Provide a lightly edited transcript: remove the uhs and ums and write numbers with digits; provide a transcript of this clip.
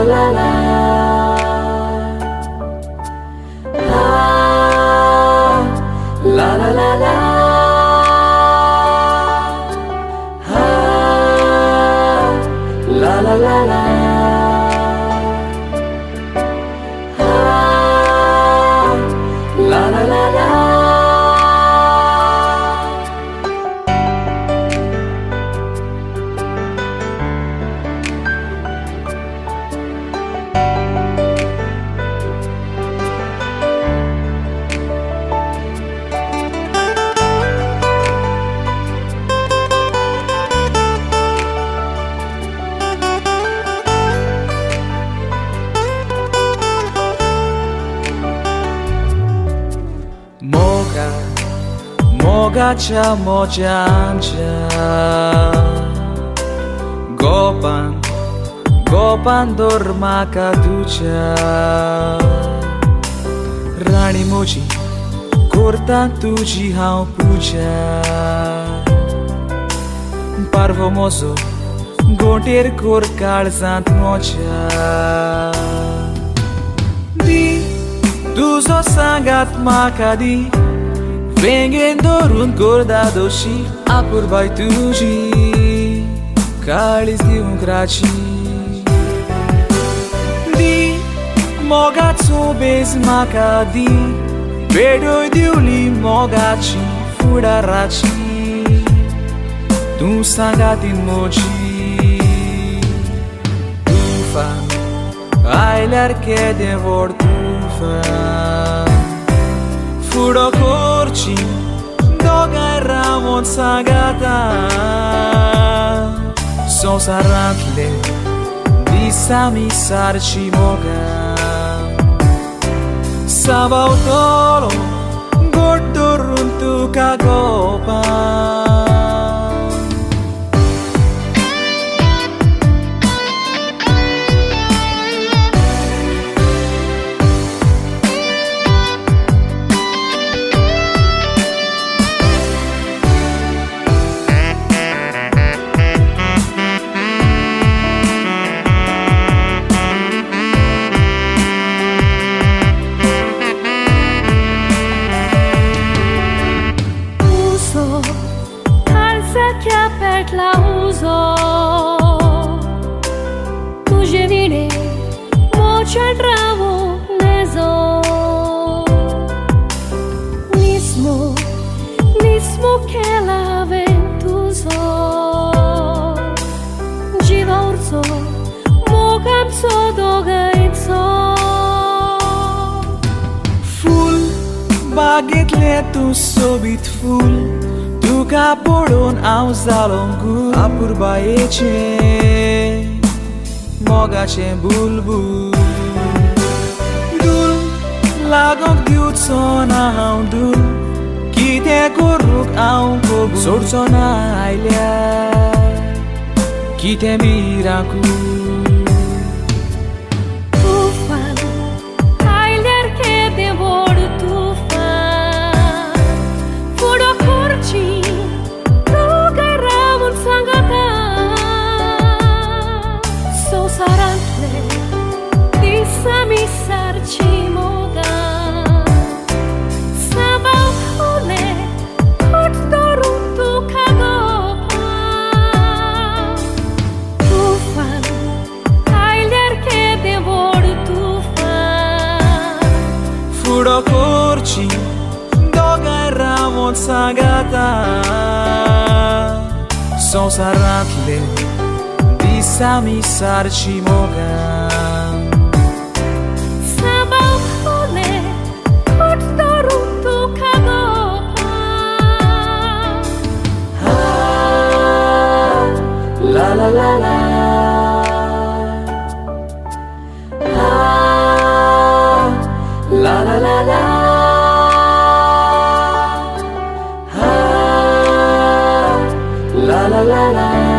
la la. La la la la. La la la la. La la la la. Mogacha mojanja Gopan dorma kaducha Rani moji Kurta tuji hau puja Parvo mozo Goter kor karzant moja Di Duzo sangat makadi Vengen dorun gorda doshi Apur bai tuji Kalis di un graci Di Mogazzo bez makadi Bedoi diuli mogaci Fura raci Tu sangatin moji Tufa Ailer che devor tufa Furo corci Doga e ramon sagata Son sarantle Disami sarci moga Sabautolo Gordorun tu kagopa La uso Tu genine Moce al ramo nezo Nismo che la ventuso Giva urso Mogam so doga itso Full Baget letu sobit full Tu kapodon au zalongu Apur baeche Mogache bulbul Dul Lagok diut sona au dul Kite koruk au kobu Sorsona ailia Kite miraku Tufan Ailer che devor tufan Furo corci Sarantle Disami sarci moga Sabautole Kordorun tu kagopa Tufan Ailer che devor tufan Furo corci Doga e ramon sagata Son sarantle Disami sarci moga Sabautole Kordorun tu kagopa La la la la. La la la la. La la la la.